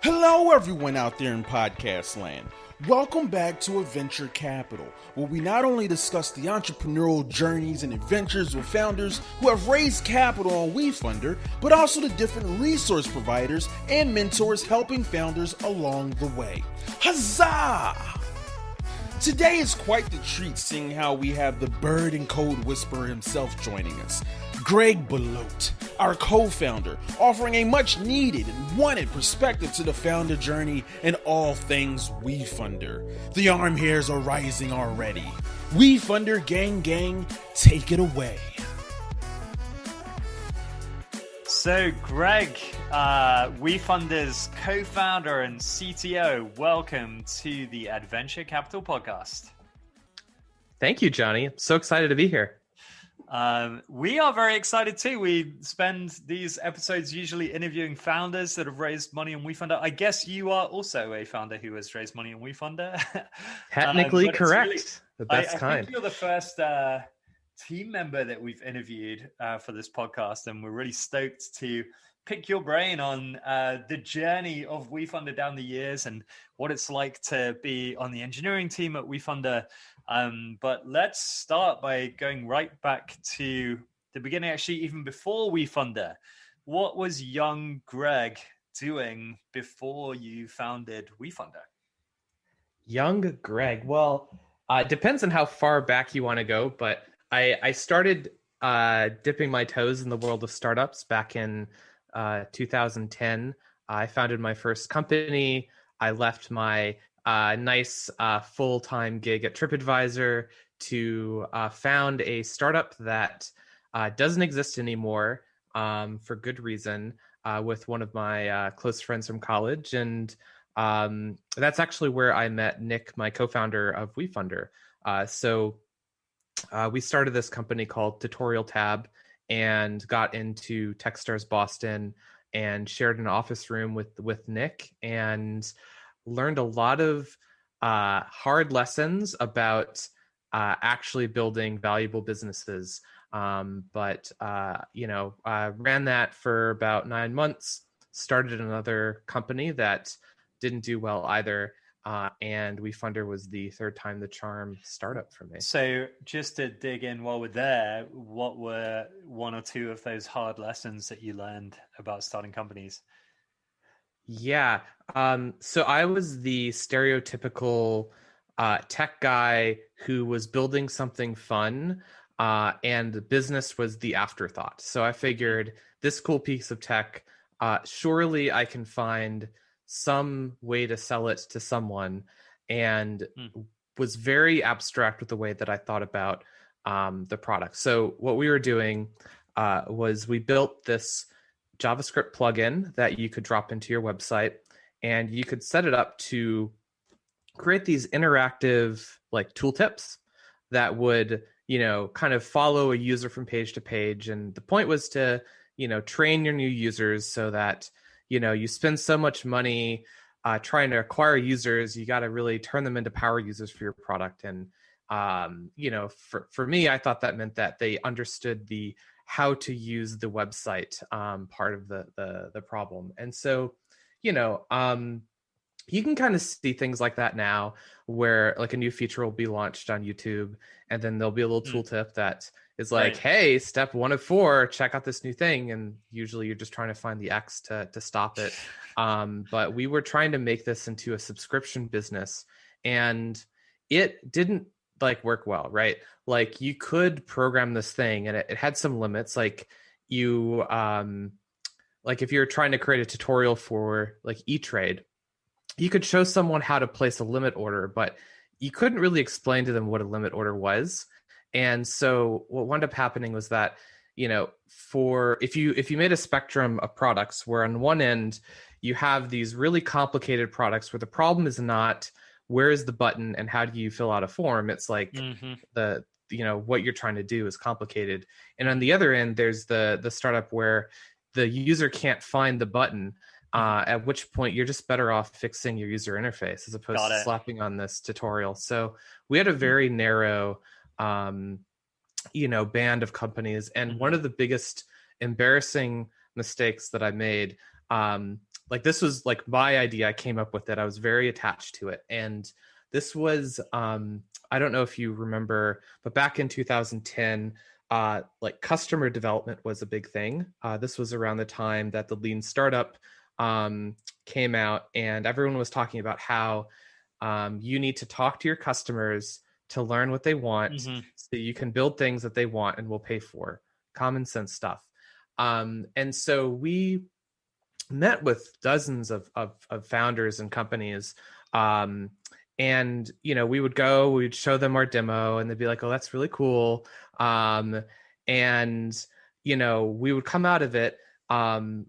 Hello, everyone out there in podcast land. Welcome back to Adventure Capital, where we not only discuss the entrepreneurial journeys and adventures with founders who have raised capital on Wefunder, but also the different resource providers and mentors helping founders along the way. Huzzah! Today is quite the treat, seeing how we have the bird and code whisperer himself joining us, Greg Belote, our co-founder, offering a much needed and wanted perspective to the founder journey and all things Wefunder. The arm hairs are rising already. Wefunder gang, take it away. So Greg, Wefunders co-founder and CTO, welcome to the Adventure Capital podcast. Thank you, Jonny. I'm so excited to be here. We are very excited too. We spend these episodes usually interviewing founders that have raised money on Wefunder. I guess you are also a founder who has raised money on Wefunder. Technically correct. Really, the best I kind. think you're the first team member that we've interviewed for this podcast, and we're really stoked to pick your brain on the journey of Wefunder down the years and what it's like to be on the engineering team at Wefunder. But let's start by going right back to the beginning, actually, even before Wefunder. What was young Greg doing before you founded Wefunder? Young Greg. Well, it depends on how far back you want to go, but I started dipping my toes in the world of startups back in 2010. I founded my first company. I left my nice full-time gig at TripAdvisor to found a startup that doesn't exist anymore for good reason with one of my close friends from college. And that's actually where I met Nick, my co-founder of Wefunder. So we started this company called Tutorial Tab and got into Techstars Boston and shared an office room with Nick and learned a lot of hard lessons about actually building valuable businesses. But ran that for about 9 months, started another company that didn't do well either. And Wefunder was the third time the charm startup for me. So just to dig in while we're there, what were one or two of those hard lessons that you learned about starting companies? Yeah. So I was the stereotypical tech guy who was building something fun, and the business was the afterthought. So I figured this cool piece of tech, surely I can find some way to sell it to someone, and was very abstract with the way that I thought about the product. So what we were doing was we built this JavaScript plugin that you could drop into your website, and you could set it up to create these interactive like tooltips that would, kind of follow a user from page to page. And the point was to, train your new users so that, you spend so much money trying to acquire users, you got to really turn them into power users for your product. And, for me, I thought that meant that they understood the how to use the website part of the problem. And so, you can kind of see things like that now where like a new feature will be launched on YouTube, and then there'll be a little tooltip that is like, hey, step 1 of 4, check out this new thing. And usually you're just trying to find the X to stop it. But we were trying to make this into a subscription business, and it didn't work well, right? Like you could program this thing and it had some limits. Like you, if you're trying to create a tutorial for like E-Trade, you could show someone how to place a limit order, but you couldn't really explain to them what a limit order was. And so what wound up happening was that, if you made a spectrum of products where on one end you have these really complicated products where the problem is not where is the button and how do you fill out a form, it's like what you're trying to do is complicated. And on the other end, there's the startup where the user can't find the button, at which point you're just better off fixing your user interface as opposed to slapping on this tutorial. So we had a very narrow band of companies. And one of the biggest embarrassing mistakes that I made like this was like my idea. I came up with it. I was very attached to it. And this was, I don't know if you remember, but back in 2010, like customer development was a big thing. This was around the time that the Lean Startup came out, and everyone was talking about how you need to talk to your customers to learn what they want, so you can build things that they want and will pay for. Common sense stuff. And so we met with dozens of founders and companies. And, you know, we'd show them our demo and they'd be like, oh, that's really cool. And, you know, we would come out of it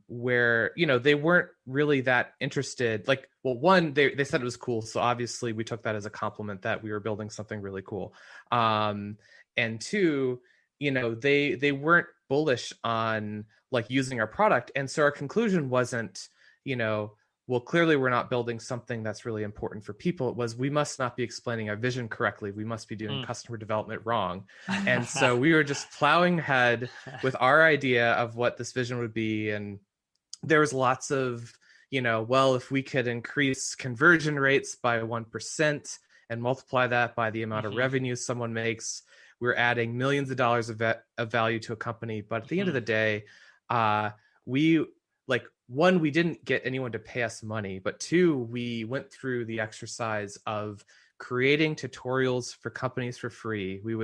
where, you know, they weren't really that interested. Like, well, one, they said it was cool. So obviously we took that as a compliment that we were building something really cool. And two, you know, they weren't bullish on like using our product. And so our conclusion wasn't, you know, well, clearly we're not building something that's really important for people. It was, we must not be explaining our vision correctly. We must be doing customer development wrong. And so we were just plowing ahead with our idea of what this vision would be. And there was lots of, you know, well, if we could increase conversion rates by 1% and multiply that by the amount of revenue someone makes, we're adding millions of dollars of value to a company. But at the end of the day, we like, one, we didn't get anyone to pay us money, but two, we went through the exercise of creating tutorials for companies for free. We'd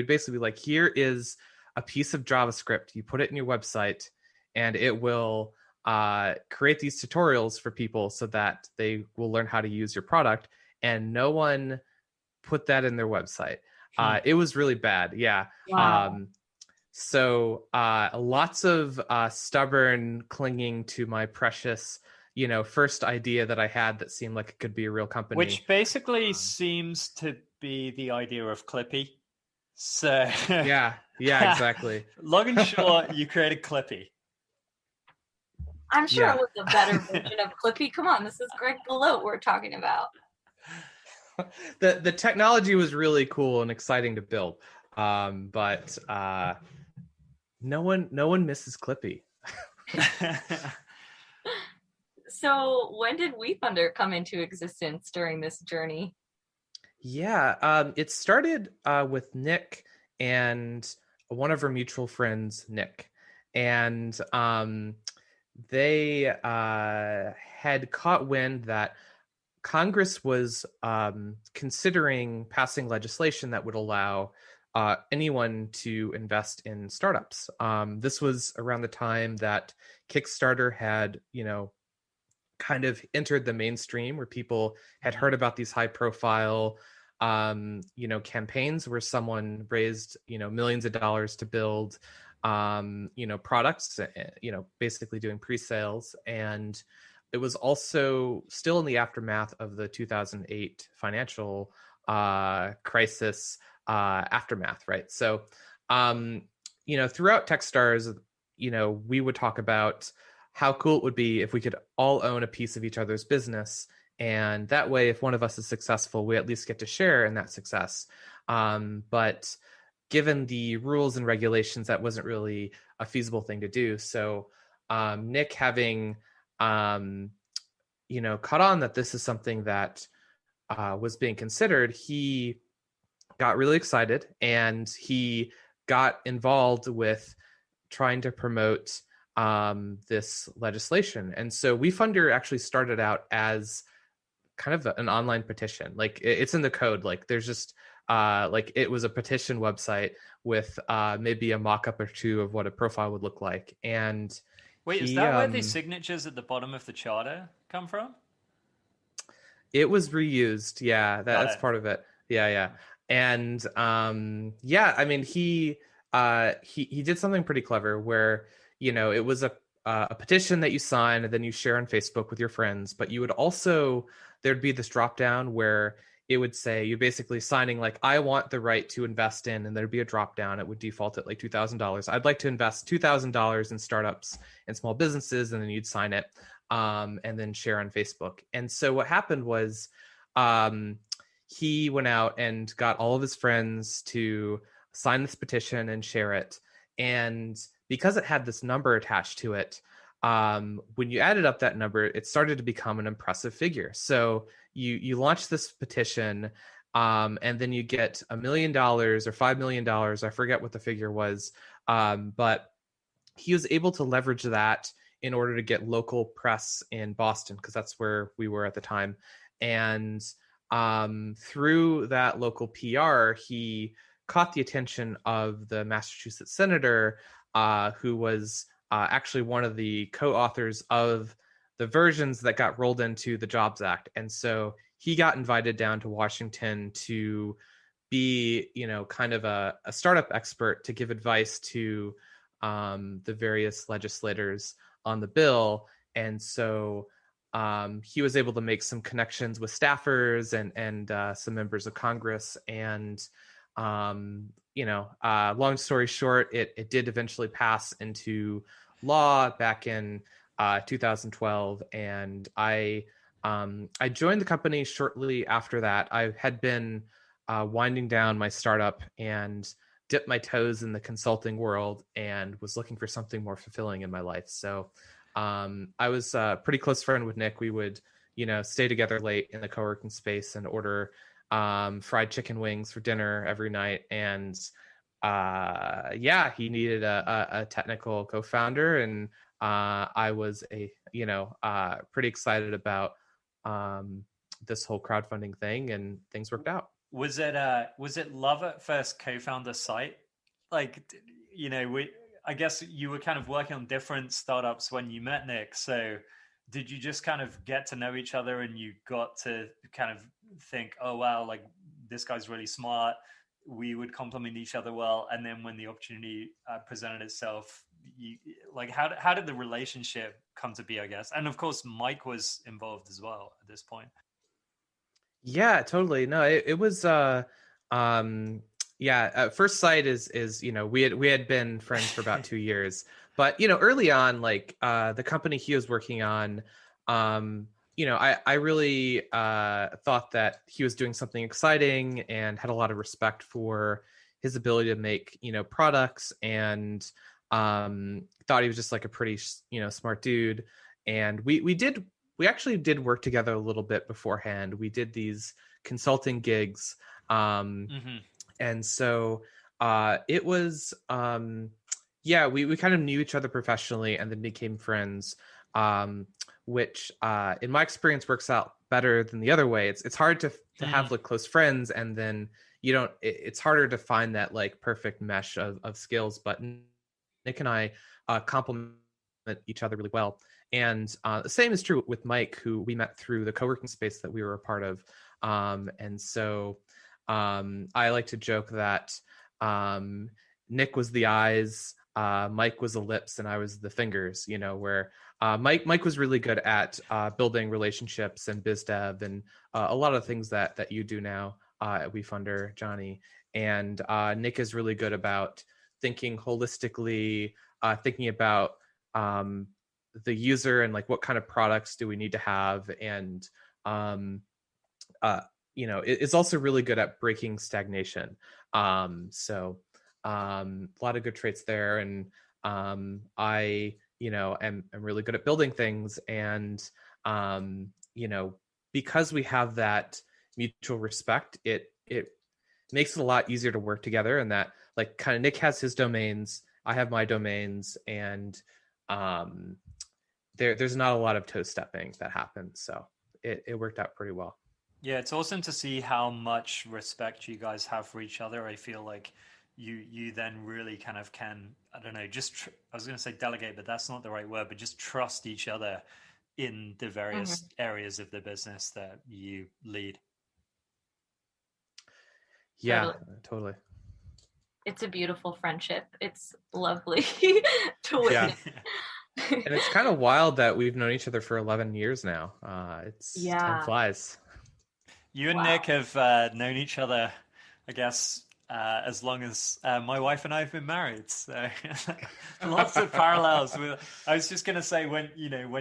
basically be like, here is a piece of JavaScript. You put it in your website and it will create these tutorials for people so that they will learn how to use your product. And no one put that in their website. It was really bad. Yeah. Wow. So lots of stubborn clinging to my precious, you know, first idea that I had that seemed like it could be a real company. Which basically seems to be the idea of Clippy. So yeah, exactly. Long and short, you created Clippy. I'm sure it was a better version of Clippy. Come on, this is Greg Belote we're talking about. The technology was really cool and exciting to build, but no one misses Clippy. So when did Wefunder come into existence during this journey? Yeah, it started with Nick and one of our mutual friends, Nick, and they had caught wind that Congress was considering passing legislation that would allow anyone to invest in startups. This was around the time that Kickstarter had, you know, kind of entered the mainstream, where people had heard about these high profile, you know, campaigns where someone raised, you know, millions of dollars to build, you know, products, you know, basically doing pre-sales. And it was also still in the aftermath of the 2008 financial crisis aftermath, right? So, you know, throughout Techstars, you know, we would talk about how cool it would be if we could all own a piece of each other's business. And that way, if one of us is successful, we at least get to share in that success. But given the rules and regulations, that wasn't really a feasible thing to do. So Nick, having, you know, caught on that this is something that was being considered, he got really excited and he got involved with trying to promote this legislation. And so Wefunder actually started out as kind of an online petition. Like it's in the code. Like there's just like it was a petition website with maybe a mock-up or two of what a profile would look like. And wait, is that where the signatures at the bottom of the charter come from? It was reused. Yeah, that's part of it. Yeah. And yeah, I mean, he did something pretty clever where, you know, it was a petition that you sign and then you share on Facebook with your friends, but you would also, there'd be this drop down where it would say you're basically signing like, I want the right to invest in, and there'd be a drop down. It would default at like $2,000. I'd like to invest $2,000 in startups and small businesses, and then you'd sign it and then share on Facebook. And so what happened was he went out and got all of his friends to sign this petition and share it. And because it had this number attached to it, when you added up that number, it started to become an impressive figure. So you launch this petition, and then you get $1 million or $5 million. I forget what the figure was, but he was able to leverage that in order to get local press in Boston, because that's where we were at the time. And through that local PR, he caught the attention of the Massachusetts senator, who was actually one of the co-authors of the versions that got rolled into the Jobs Act. And so he got invited down to Washington to be, kind of a startup expert to give advice to the various legislators on the bill. And so he was able to make some connections with staffers and some members of Congress. And, long story short, it did eventually pass into law back in 2012. And I joined the company shortly after that. I had been winding down my startup and dipped my toes in the consulting world and was looking for something more fulfilling in my life. So I was a pretty close friend with Nick. We would, stay together late in the co-working space and order fried chicken wings for dinner every night. And he needed a technical co-founder, and I was pretty excited about this whole crowdfunding thing, and things worked out. Was it love at first co-founder site? Like, I guess you were kind of working on different startups when you met Nick. So did you just kind of get to know each other and you got to kind of think, oh, wow, like this guy's really smart. We would complement each other well. And then when the opportunity presented itself, how did the relationship come to be, I guess? And of course, Mike was involved as well at this point. Yeah, totally. No, it was at first sight is we had been friends for about 2 years, but early on, the company he was working on, I really thought that he was doing something exciting and had a lot of respect for his ability to make products, and thought he was just like a pretty smart dude. And we actually did work together a little bit beforehand. We did these consulting gigs. And so it was, we kind of knew each other professionally and then became friends, which in my experience works out better than the other way. It's hard to have close friends, and then it's harder to find that perfect mesh of skills. But Nick and I complement each other really well. And the same is true with Mike, who we met through the co-working space that we were a part of. And so I like to joke that Nick was the eyes, Mike was the lips, and I was the fingers, where Mike was really good at building relationships and biz dev and a lot of things that you do now at Wefunder, Jonny. And Nick is really good about thinking holistically, thinking about the user and what kind of products do we need to have. And, it's also really good at breaking stagnation. So a lot of good traits there. And I, am really good at building things. And, because we have that mutual respect, it makes it a lot easier to work together. And that kind of Nick has his domains, I have my domains, and there's not a lot of toe stepping that happens. So it worked out pretty well. Yeah, it's awesome to see how much respect you guys have for each other. I feel like you then really kind of can, I don't know, I was going to say delegate, but that's not the right word, but just trust each other in the various areas of the business that you lead. Yeah, totally. It's a beautiful friendship. It's lovely to witness. Yeah. And it's kind of wild that we've known each other for 11 years now. Time flies. You and Nick have known each other, I guess, as long as my wife and I have been married. So lots of parallels. I was just going to say, when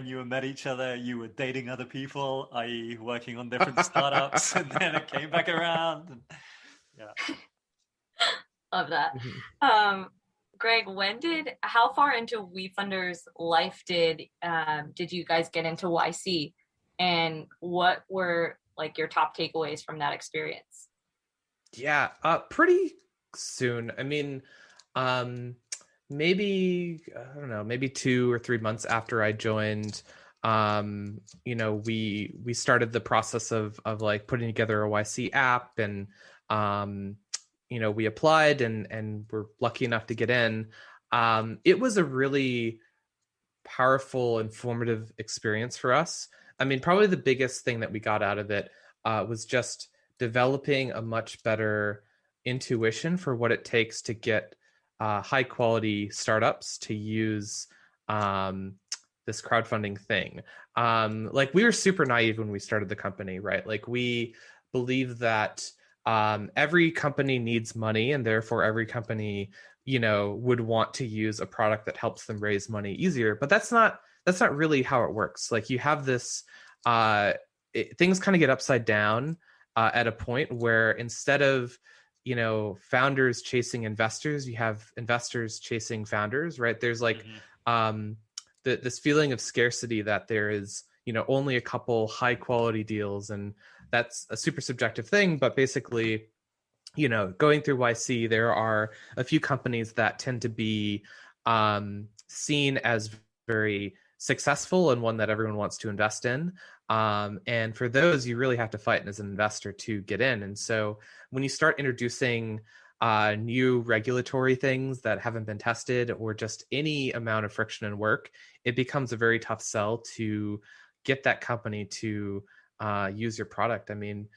you met each other, you were dating other people, i.e. working on different startups, and then it came back around. And, yeah. Love that. Greg, how far into Wefunders life did you guys get into YC, and what were like your top takeaways from that experience? Yeah, pretty soon. I mean, maybe I don't know, maybe 2 or 3 months after I joined, we started the process of like putting together a YC app, and we applied and were lucky enough to get in. It was a really powerful, informative experience for us. I mean, probably the biggest thing that we got out of it was just developing a much better intuition for what it takes to get high quality startups to use this crowdfunding thing. Like, we were super naive when we started the company, right? Like, we believe that every company needs money, and therefore every company would want to use a product that helps them raise money easier. But that's not really how it works. Like, you have this things kind of get upside down at a point where, instead of founders chasing investors, you have investors chasing founders, right? There's like this feeling of scarcity, that there is only a couple high quality deals, and that's a super subjective thing. But basically, going through YC, there are a few companies that tend to be seen as very successful and one that everyone wants to invest in. And for those, you really have to fight as an investor to get in. And so when you start introducing new regulatory things that haven't been tested, or just any amount of friction and work, it becomes a very tough sell to get that company to use your product. I mean,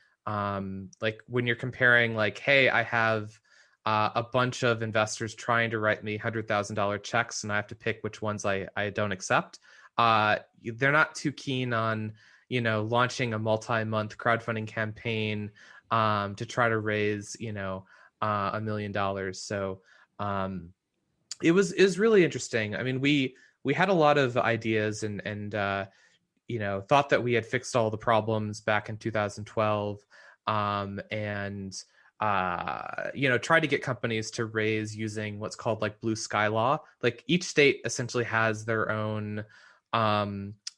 like, when you're comparing, like, hey, I have a bunch of investors trying to write me $100,000 checks, and I have to pick which ones I don't accept. They're not too keen on launching a multi-month crowdfunding campaign to try to raise $1 million. So it was really interesting. I mean, we had a lot of ideas, and thought that we had fixed all the problems back in 2012, and try to get companies to raise using what's called like blue sky law. Like, each state essentially has their own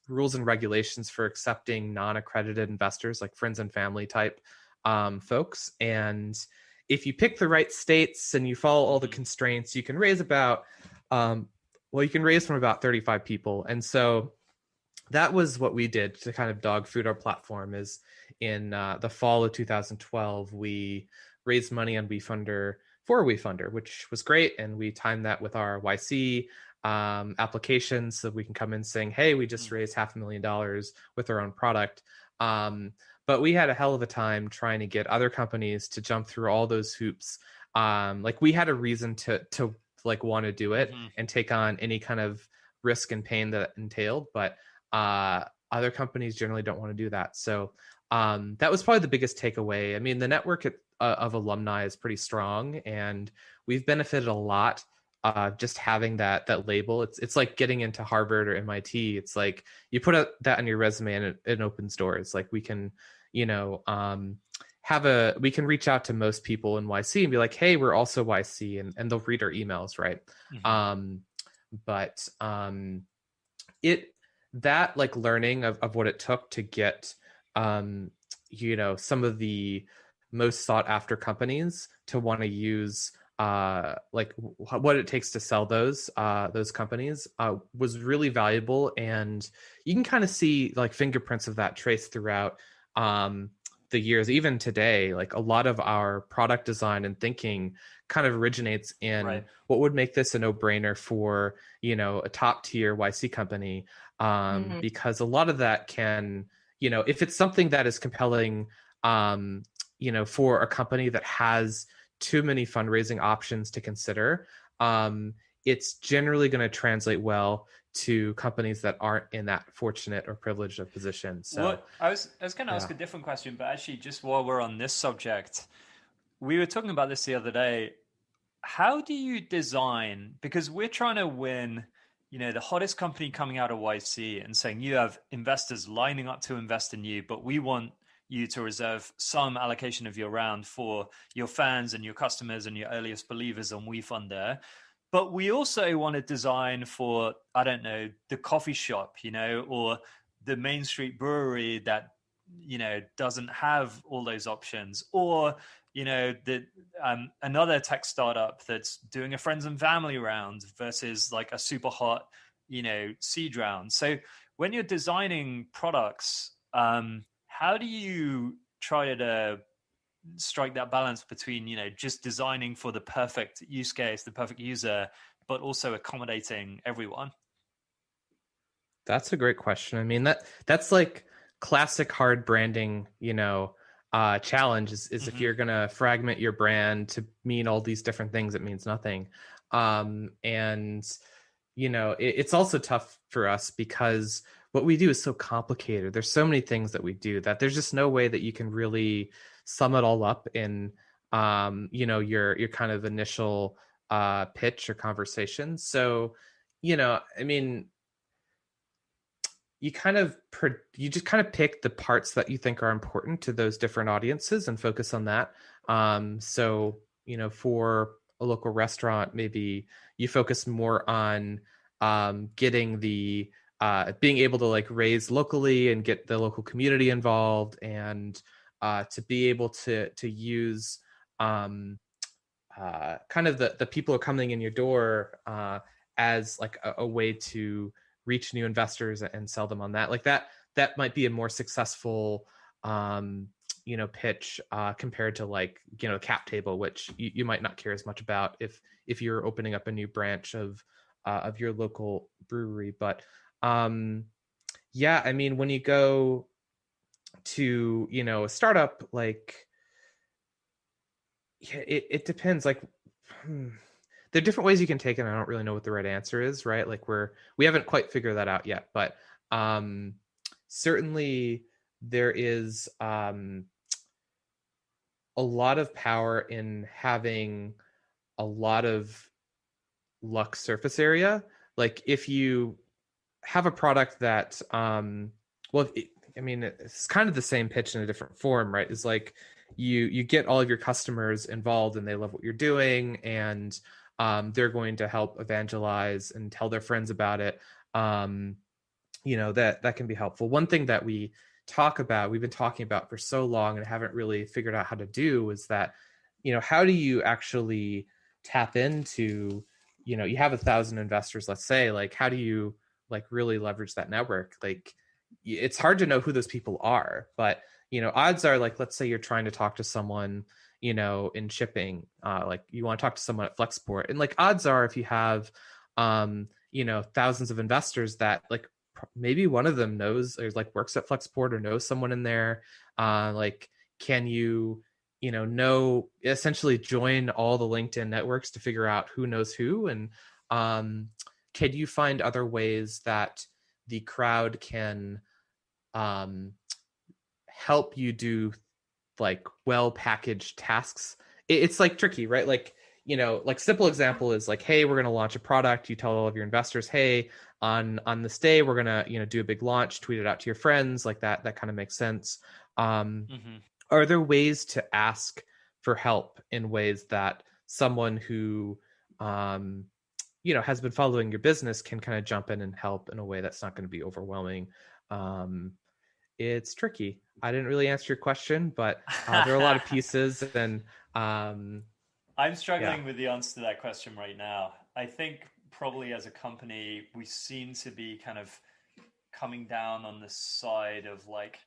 rules and regulations for accepting non-accredited investors, like friends and family type folks. And if you pick the right states and you follow all the constraints, you can raise about you can raise from about 35 people. And so that was what we did to kind of dog food our platform. Is in the fall of 2012, we raised money on Wefunder for Wefunder, which was great. And we timed that with our YC applications, so that we can come in saying, hey, we just raised $500,000 with our own product. But we had a hell of a time trying to get other companies to jump through all those hoops. Like, we had a reason to like want to do it and take on any kind of risk and pain that entailed. But other companies generally don't want to do that. So that was probably the biggest takeaway. I mean, the network of alumni is pretty strong, and we've benefited a lot just having that label. It's like getting into Harvard or MIT. It's like you put that on your resume, and it opens doors. Like, we can, we can reach out to most people in YC and be like, hey, we're also YC, and they'll read our emails, right? That like learning of what it took to get some of the most sought after companies to want to use like what it takes to sell those companies was really valuable. And you can kind of see like fingerprints of that traced throughout the years. Even today, like, a lot of our product design and thinking kind of originates in what would make this a no-brainer for a top tier YC company, because a lot of that can, if it's something that is compelling for a company that has too many fundraising options to consider, it's generally going to translate well to companies that aren't in that fortunate or privileged of position. So I was going to ask a different question, but actually, just while we're on this subject, we were talking about this the other day. How do you design, because we're trying to win, the hottest company coming out of YC, and saying you have investors lining up to invest in you, but we want you to reserve some allocation of your round for your fans and your customers and your earliest believers on Wefunder. but we also want to design for, I don't know, the coffee shop, or the Main Street brewery that, doesn't have all those options, or, another tech startup that's doing a friends and family round versus like a super hot, seed round. So when you're designing products, how do you try to strike that balance between just designing for the perfect use case, the perfect user, but also accommodating everyone? That's a great question. I mean, that's like classic hard branding, challenge is if you're gonna fragment your brand to mean all these different things, it means nothing. And it's also tough for us because what we do is so complicated. There's so many things that we do that there's just no way that you can really sum it all up in your kind of initial pitch or conversation. So, I mean, you just kind of pick the parts that you think are important to those different audiences and focus on that. So, for a local restaurant, maybe you focus more on getting the being able to like raise locally and get the local community involved, and to be able to use kind of the people who are coming in your door as like a way to reach new investors and sell them on that. Like that might be a more successful pitch compared to like a cap table, which you might not care as much about if you're opening up a new branch of your local brewery. But yeah, I mean, when you go to a startup, like it depends. Like there are different ways you can take it. I don't really know what the right answer is, right? Like we haven't quite figured that out yet, but certainly there is a lot of power in having a lot of lux surface area. Like if you have a product that, it's kind of the same pitch in a different form, right? It's like you get all of your customers involved and they love what you're doing, and they're going to help evangelize and tell their friends about it. That can be helpful. One thing that we've been talking about for so long and haven't really figured out how to do is that, how do you actually tap into, you have 1,000 investors, let's say, like, how do you like really leverage that network? Like, it's hard to know who those people are, but, odds are, like, let's say you're trying to talk to someone, in shipping, like you want to talk to someone at Flexport, and like odds are if you have, thousands of investors that like maybe one of them knows or like works at Flexport or knows someone in there, like can you essentially join all the LinkedIn networks to figure out who knows who, and can you find other ways that the crowd can help you do like well packaged tasks? It's like tricky, right? Like, like simple example is like, hey, we're going to launch a product. You tell all of your investors, hey, on this day we're going to do a big launch, tweet it out to your friends, like that kind of makes sense. Are there ways to ask for help in ways that someone who has been following your business can kind of jump in and help in a way that's not going to be overwhelming? It's tricky. I didn't really answer your question, but there are a lot of pieces, and I'm struggling with the answer to that question right now. I think probably as a company, we seem to be kind of coming down on the side of like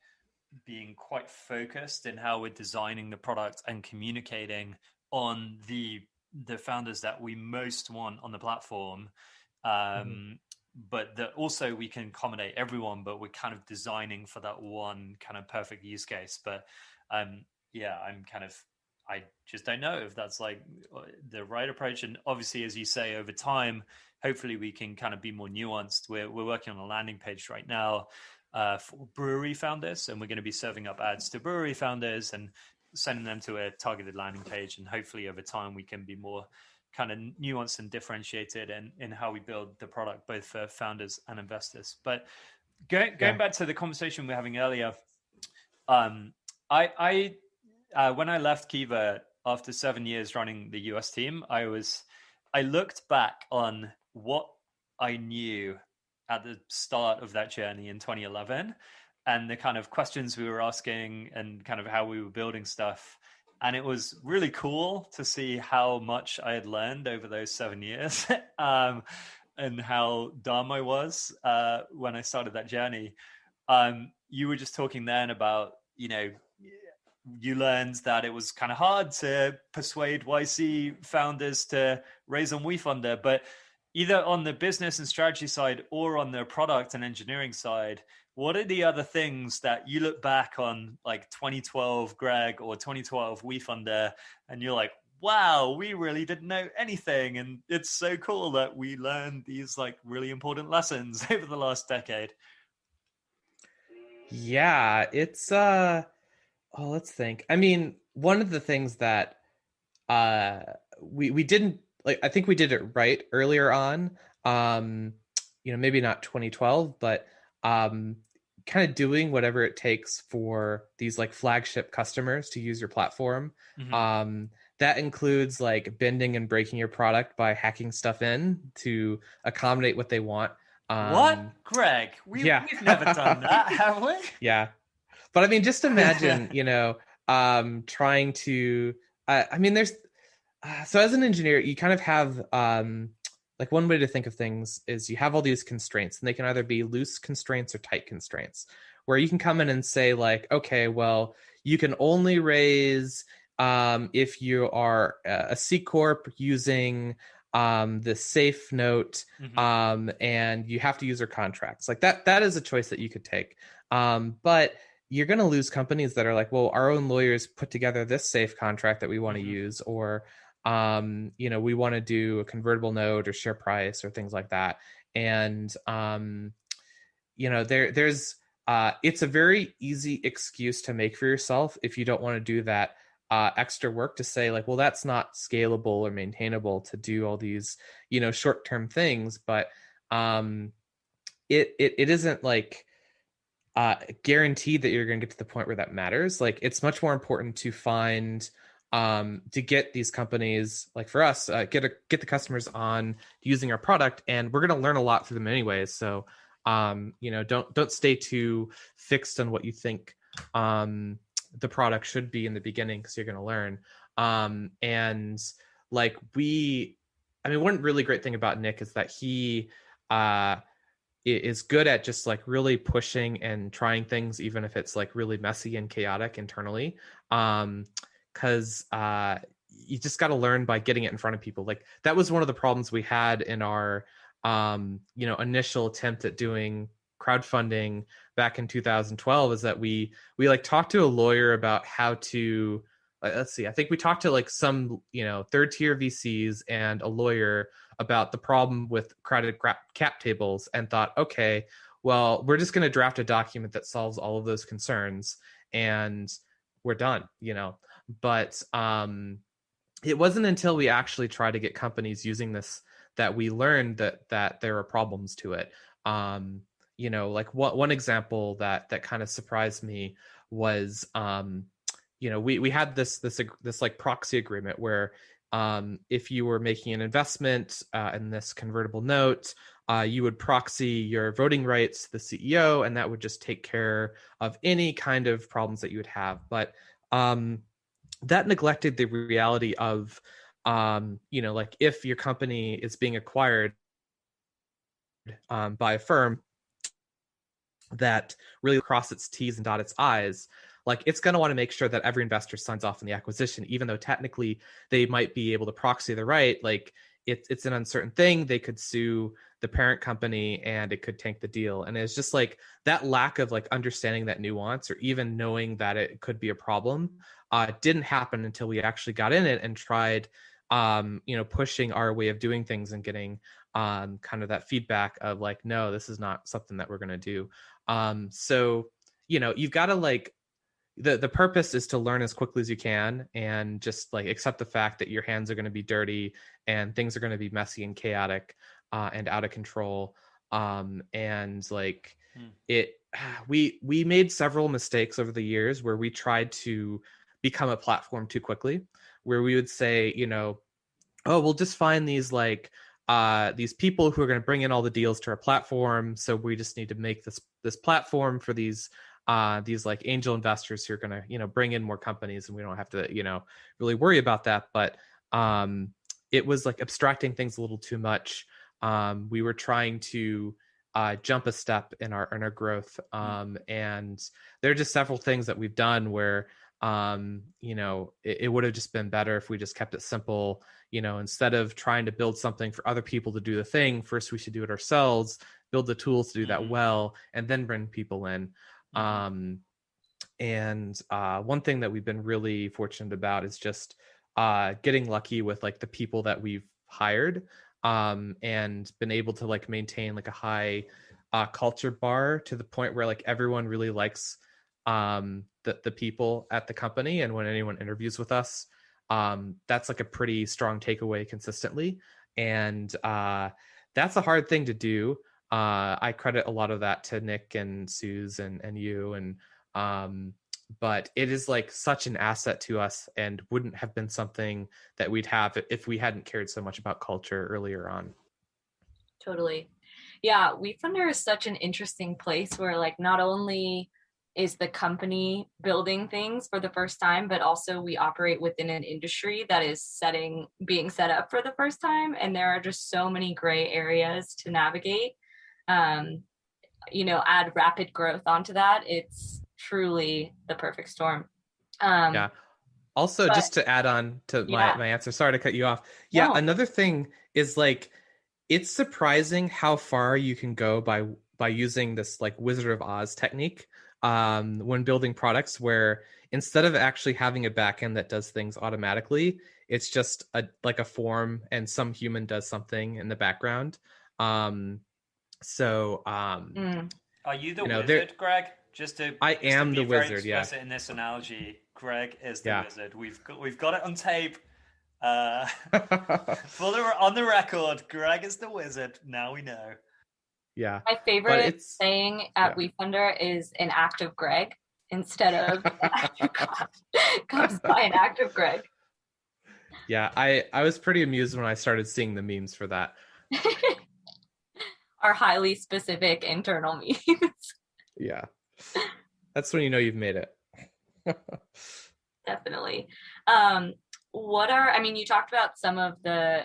being quite focused in how we're designing the product and communicating on the founders that we most want on the platform. But that also we can accommodate everyone, but we're kind of designing for that one kind of perfect use case. But I just don't know if that's like the right approach. And obviously, as you say, over time, hopefully we can kind of be more nuanced. We're working on a landing page right now for brewery founders, and we're going to be serving up ads to brewery founders and sending them to a targeted landing page. And hopefully over time we can be more kind of nuanced and differentiated in how we build the product, both for founders and investors. But going back to the conversation we were having earlier, I when I left Kiva after 7 years running the US team, I was I looked back on what I knew at the start of that journey in 2011 and the kind of questions we were asking and kind of how we were building stuff. And it was really cool to see how much I had learned over those 7 years and how dumb I was when I started that journey. You were just talking then about, you learned that it was kind of hard to persuade YC founders to raise on Wefunder, but either on the business and strategy side or on the product and engineering side, what are the other things that you look back on, like 2012 Greg or 2012 Wefunder, and you're like, wow, we really didn't know anything. And it's so cool that we learned these like really important lessons over the last decade. Yeah, it's let's think. I mean, one of the things that we didn't like, I think we did it right earlier on. Maybe not 2012, but kind of doing whatever it takes for these like flagship customers to use your platform. Mm-hmm. That includes like bending and breaking your product by hacking stuff in to accommodate what they want. What, Greg? We've never done that, have we? Yeah. But I mean, just imagine, trying to, there's, so as an engineer, you kind of have, like one way to think of things is you have all these constraints, and they can either be loose constraints or tight constraints, where you can come in and say like, okay, well, you can only raise if you are a C Corp using the safe note, mm-hmm. And you have to use their contracts. Like that is a choice that you could take. But you're going to lose companies that are like, well, our own lawyers put together this safe contract that we want to use, or, we want to do a convertible note or share price or things like that. And, there's, it's a very easy excuse to make for yourself if you don't want to do that extra work to say like, well, that's not scalable or maintainable to do all these, short-term things. But it isn't like guaranteed that you're going to get to the point where that matters. Like it's much more important to find to get these companies, like for us, get the customers on using our product, and we're going to learn a lot through them anyways. So don't stay too fixed on what you think the product should be in the beginning, because you're going to learn. And like one really great thing about Nick is that he is good at just like really pushing and trying things, even if it's like really messy and chaotic internally. Because you just got to learn by getting it in front of people. Like that was one of the problems we had in our initial attempt at doing crowdfunding back in 2012, is that we like talked to a lawyer about how to, let's see, I think we talked to like some third tier VCs and a lawyer about the problem with crowded cap tables, and thought, okay, well, we're just going to draft a document that solves all of those concerns and we're done, but it wasn't until we actually tried to get companies using this that we learned that there are problems to it. Like one example that kind of surprised me was, we had this like proxy agreement where if you were making an investment in this convertible note, you would proxy your voting rights to the CEO, and that would just take care of any kind of problems that you would have. But that neglected the reality of, like if your company is being acquired by a firm that really cross its T's and dot its I's, like it's going to want to make sure that every investor signs off on the acquisition, even though technically they might be able to proxy the right. Like it's an uncertain thing. They could sue the parent company and it could tank the deal. And it's just like that lack of like understanding that nuance, or even knowing that it could be a problem, didn't happen until we actually got in it and tried, pushing our way of doing things and getting kind of that feedback of like, no, this is not something that we're going to do. So, you've got to like, the purpose is to learn as quickly as you can, and just like accept the fact that your hands are going to be dirty and things are going to be messy and chaotic and out of control. And like we made several mistakes over the years where we tried to become a platform too quickly, where we would say, oh, we'll just find these these people who are going to bring in all the deals to our platform. So we just need to make this platform for these like angel investors who are going to, you know, bring in more companies, and we don't have to, you know, really worry about that. But it was like abstracting things a little too much. We were trying to jump a step in our growth, and there are just several things that we've done where you know, it would have just been better if we just kept it simple. You know, instead of trying to build something for other people to do the thing, first we should do it ourselves, build the tools to do that well, and then bring people in. And one thing that we've been really fortunate about is just getting lucky with like the people that we've hired, and been able to like maintain like a high culture bar to the point where like everyone really likes the people at the company. And when anyone interviews with us, that's like a pretty strong takeaway consistently. And that's a hard thing to do. I credit a lot of that to Nick and Suze and you. And but it is like such an asset to us, and wouldn't have been something that we'd have if we hadn't cared so much about culture earlier on. Totally. Yeah, WeFunder is such an interesting place where like not only is the company building things for the first time, but also we operate within an industry that is being set up for the first time. And there are just so many gray areas to navigate. You know, add rapid growth onto that. It's truly the perfect storm. Yeah. Also, just to add on to my answer, sorry to cut you off. Yeah, no. Another thing is like, it's surprising how far you can go by using this like Wizard of Oz technique when building products, where instead of actually having a backend that does things automatically, it's just like a form and some human does something in the background. Are you the wizard, Greg? I am the wizard. Yeah. In this analogy, Greg is the wizard. We've got it on tape. On the record, Greg is the wizard. Now we know. Yeah. My favorite saying at Wefunders is an act of Greg instead of an act of God. Comes by an act of Greg. Yeah, I was pretty amused when I started seeing the memes for that. Our highly specific internal memes. Yeah. That's when you know you've made it. Definitely. You talked about some of the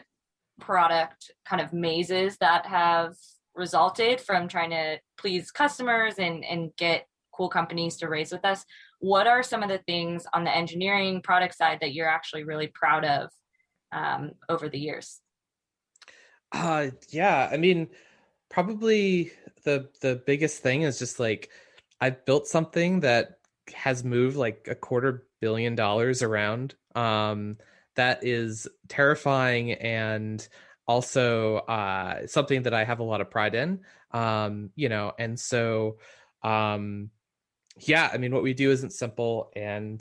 product kind of mazes that have resulted from trying to please customers and get cool companies to raise with us. What are some of the things on the engineering product side that you're actually really proud of over the years? Yeah, I mean, probably the biggest thing is just like, I've built something that has moved like $250 million around. That is terrifying, and also something that I have a lot of pride in. You know, and so yeah, I mean, what we do isn't simple, and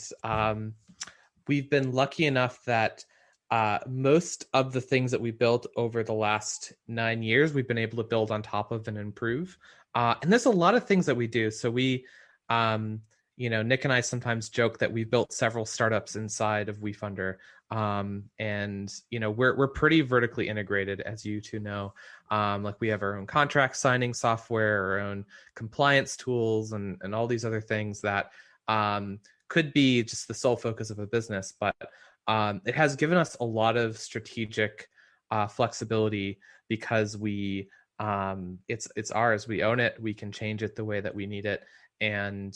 we've been lucky enough that most of the things that we built over the last 9 years, we've been able to build on top of and improve. And there's a lot of things that we do. So we, you know, Nick and I sometimes joke that we've built several startups inside of Wefunder. And, you know, we're pretty vertically integrated, as you two know. Like we have our own contract signing software, our own compliance tools, and all these other things that could be just the sole focus of a business. But it has given us a lot of strategic flexibility, because we it's ours, we own it, we can change it the way that we need it. And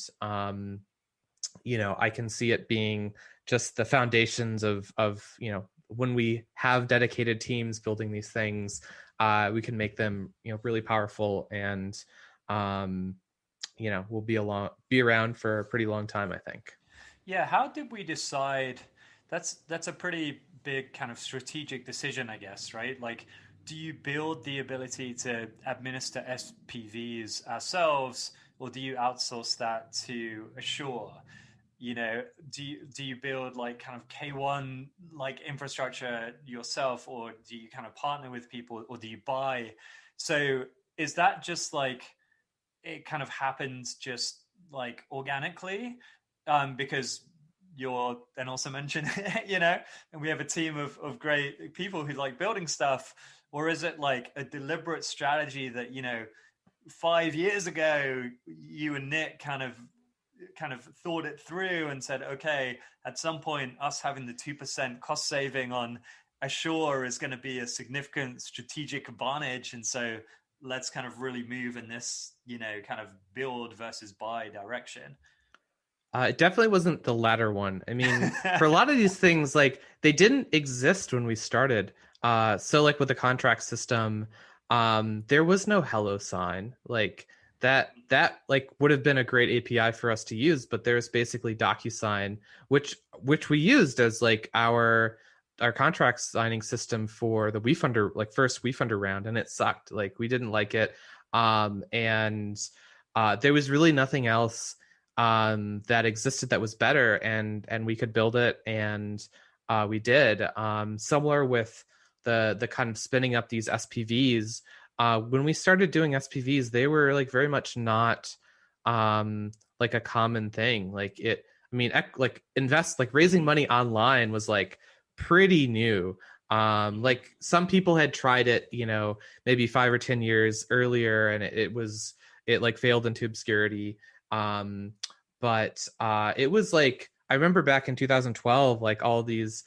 you know, I can see it being just the foundations of you know, when we have dedicated teams building these things, we can make them, you know, really powerful, and you know, we'll be around for a pretty long time, I think. Yeah, how did we decide? That's a pretty big kind of strategic decision, I guess, right? Like, do you build the ability to administer SPVs ourselves, or do you outsource that to Assure? You know, do you build like kind of K1 like infrastructure yourself, or do you kind of partner with people, or do you buy? So is that just like, it kind of happens just like organically, because you're then also mentioned, and we have a team of great people who like building stuff? Or is it like a deliberate strategy that, 5 years ago, you and Nick kind of thought it through and said, okay, at some point, us having the 2% cost saving on Ashore is going to be a significant strategic advantage. And so let's kind of really move in this, kind of build versus buy direction. It definitely wasn't the latter one. I mean, for a lot of these things, like they didn't exist when we started. So like with the contract system, there was no hello sign. Like that like would have been a great API for us to use, but there's basically DocuSign, which we used as like our contract signing system for the WeFunder, like first WeFunder round, and it sucked. Like we didn't like it. And there was really nothing else that existed that was better, and we could build it, and we did. Similar with the kind of spinning up these SPVs. When we started doing SPVs, they were like very much not like a common thing. Like it, I mean, like raising money online was like pretty new. Like some people had tried it, maybe 5 or 10 years earlier, and it like failed into obscurity. But it was like, I remember back in 2012, like all these,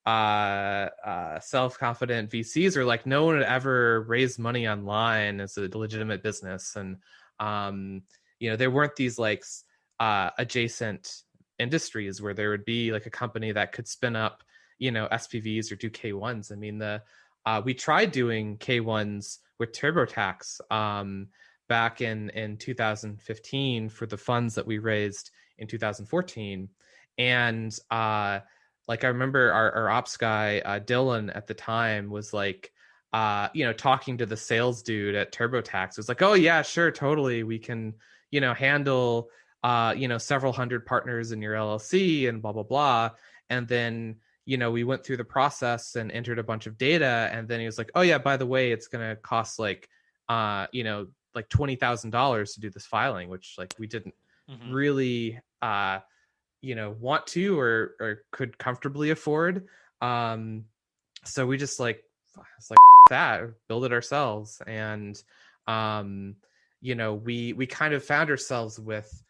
self-confident VCs are like, no one would ever raise money online as a legitimate business. And, there weren't these like adjacent industries where there would be like a company that could spin up, SPVs or do K1s. I mean, we tried doing K1s with TurboTax, back in 2015 for the funds that we raised in 2014. And like I remember our ops guy, Dylan at the time was like, talking to the sales dude at TurboTax. It was like, oh yeah, sure, totally. We can, handle, several hundred partners in your LLC and blah, blah, blah. And then, we went through the process and entered a bunch of data. And then he was like, oh yeah, by the way, it's going to cost like, like $20,000 to do this filing, which like we didn't really want to or could comfortably afford. So we just like, it's like that, build it ourselves. And we kind of found ourselves with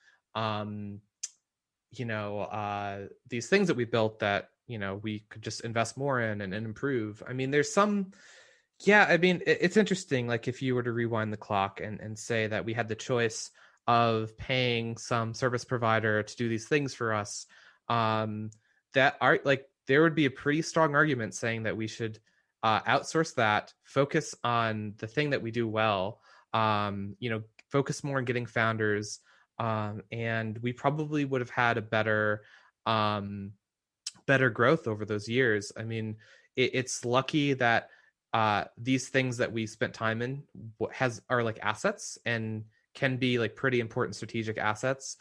these things that we built that we could just invest more in and improve. I mean, there's some. Yeah, I mean, it's interesting. Like if you were to rewind the clock and say that we had the choice of paying some service provider to do these things for us, that are like, there would be a pretty strong argument saying that we should outsource that, focus on the thing that we do well, focus more on getting founders, and we probably would have had a better growth over those years. I mean, it's lucky that these things that we spent time in are like assets and can be like pretty important strategic assets.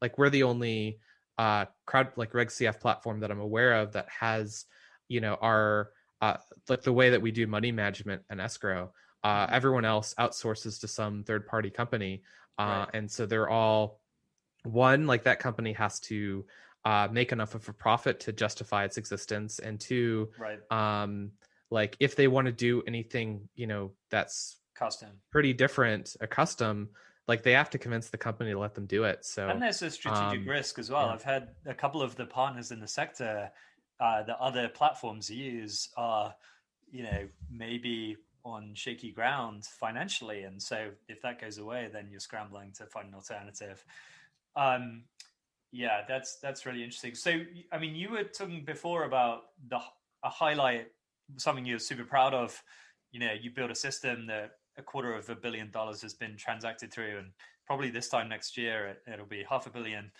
Like we're the only crowd like Reg CF platform that I'm aware of that has, our like the way that we do money management and escrow. Everyone else outsources to some third party company. Right. And so they're all one, like that company has to make enough of a profit to justify its existence. And two, right. Like if they want to do anything, that's custom, pretty different, a custom, like they have to convince the company to let them do it. So, and there's a strategic risk as well. Yeah. I've had a couple of the partners in the sector that other platforms use are, maybe on shaky ground financially. And so if that goes away, then you're scrambling to find an alternative. Yeah, that's really interesting. So, I mean, you were talking before about a highlight, something you're super proud of. You built a system that $250 million has been transacted through, and probably this time next year it'll be $500 million.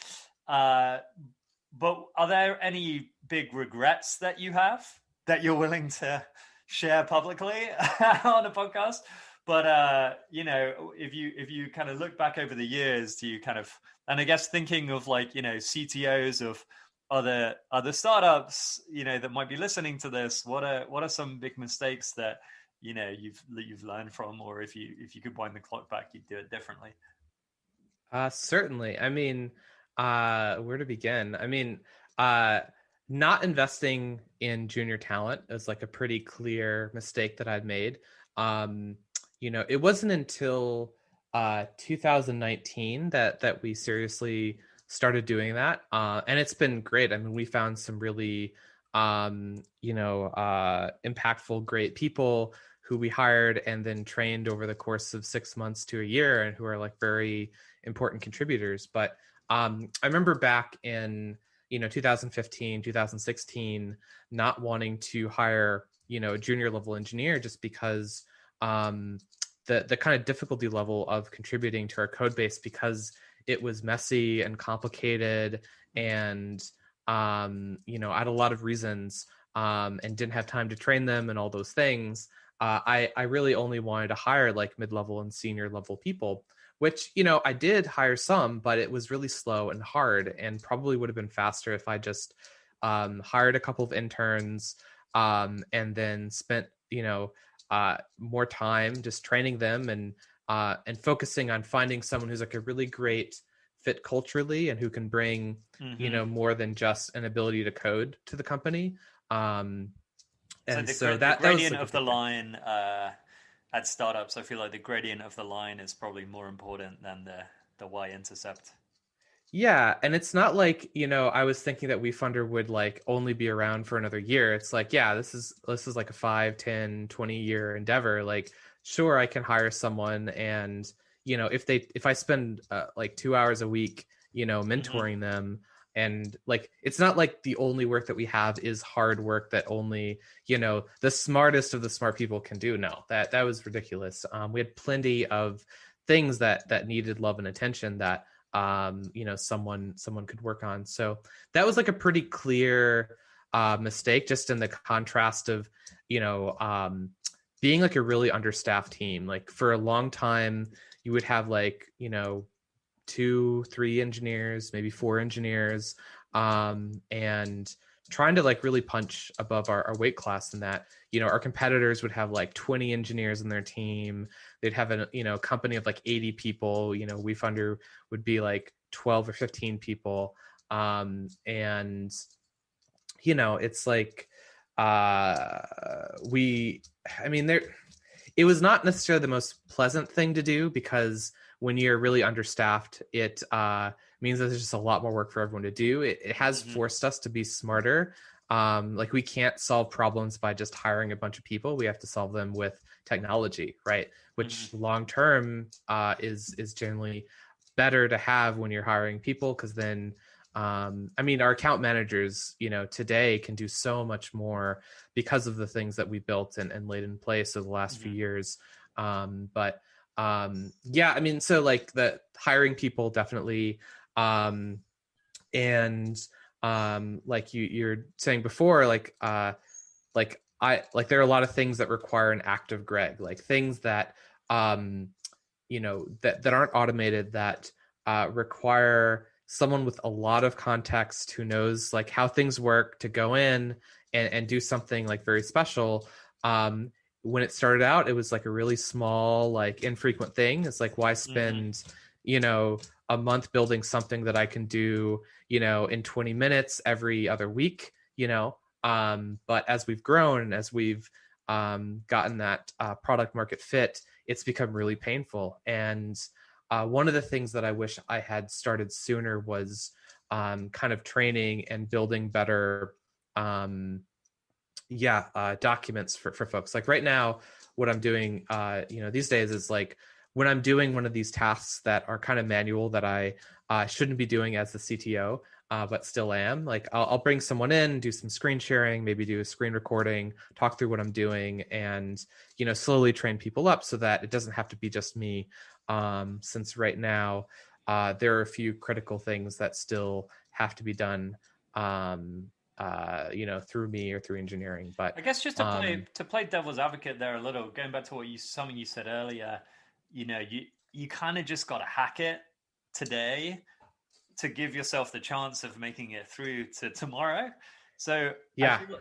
But are there any big regrets that you have that you're willing to share publicly on a podcast? But if you kind of look back over the years, do you kind of, and I guess thinking of like CTOs of other startups that might be listening to this, what are some big mistakes that you've learned from, or if you could wind the clock back, you'd do it differently? Certainly. I mean, Where to begin? I mean, not investing in junior talent is like a pretty clear mistake that I'd made. It wasn't until 2019 that we seriously started doing that, and it's been great. I mean, we found some really impactful, great people who we hired and then trained over the course of 6 months to a year, and who are like very important contributors. But I remember back in 2015, 2016, not wanting to hire a junior level engineer just because the kind of difficulty level of contributing to our code base, because it was messy and complicated, and I had a lot of reasons and didn't have time to train them and all those things. I really only wanted to hire like mid-level and senior level people, which, I did hire some, but it was really slow and hard, and probably would have been faster if I just hired a couple of interns and then spent, more time just training them and focusing on finding someone who's like a really great fit culturally and who can bring, more than just an ability to code to the company. The gradient that was like of the line at startups, I feel like the gradient of the line is probably more important than the y-intercept. Yeah, and it's not like, I was thinking that WeFunder would like only be around for another year. It's like, yeah, this is like a 5, 10, 20 year endeavor. Like, sure, I can hire someone, and if I spend like 2 hours a week, mentoring them, and like, it's not like the only work that we have is hard work that only, the smartest of the smart people can do. No, that was ridiculous. We had plenty of things that needed love and attention that someone could work on. So that was like a pretty clear mistake, just in the contrast of being like a really understaffed team. Like, for a long time you would have like 2, 3 engineers, maybe 4 engineers, and trying to like really punch above our weight class in that. Our competitors would have like 20 engineers in their team. They'd have a company of like 80 people. WeFunder would be like 12 or 15 people, and it's like it was not necessarily the most pleasant thing to do, because when you're really understaffed, it means that there's just a lot more work for everyone to do. It has forced us to be smarter. Like, we can't solve problems by just hiring a bunch of people. We have to solve them with technology, right? Which long term is generally better to have when you're hiring people, because then our account managers, today can do so much more because of the things that we built and laid in place over the last few years. So like, the hiring people definitely, and like you're saying before, like there are a lot of things that require an active Greg, like things that that aren't automated, that require someone with a lot of context, who knows like how things work, to go in and do something like very special. When it started out, it was like a really small, like infrequent thing. It's like, why spend, a month building something that I can do, in 20 minutes every other week, but as we've grown and as we've gotten that product market fit, it's become really painful. And one of the things that I wish I had started sooner was kind of training and building better documents for folks. Like, right now, what I'm doing these days is like, when I'm doing one of these tasks that are kind of manual, that I shouldn't be doing as the CTO, but still am, like, I'll bring someone in, do some screen sharing, maybe do a screen recording, talk through what I'm doing, and slowly train people up so that it doesn't have to be just me. Since right now there are a few critical things that still have to be done through me or through engineering. But I guess just to play devil's advocate there a little, going back to something you said earlier, you kind of just got to hack it today to give yourself the chance of making it through to tomorrow. So yeah, I feel,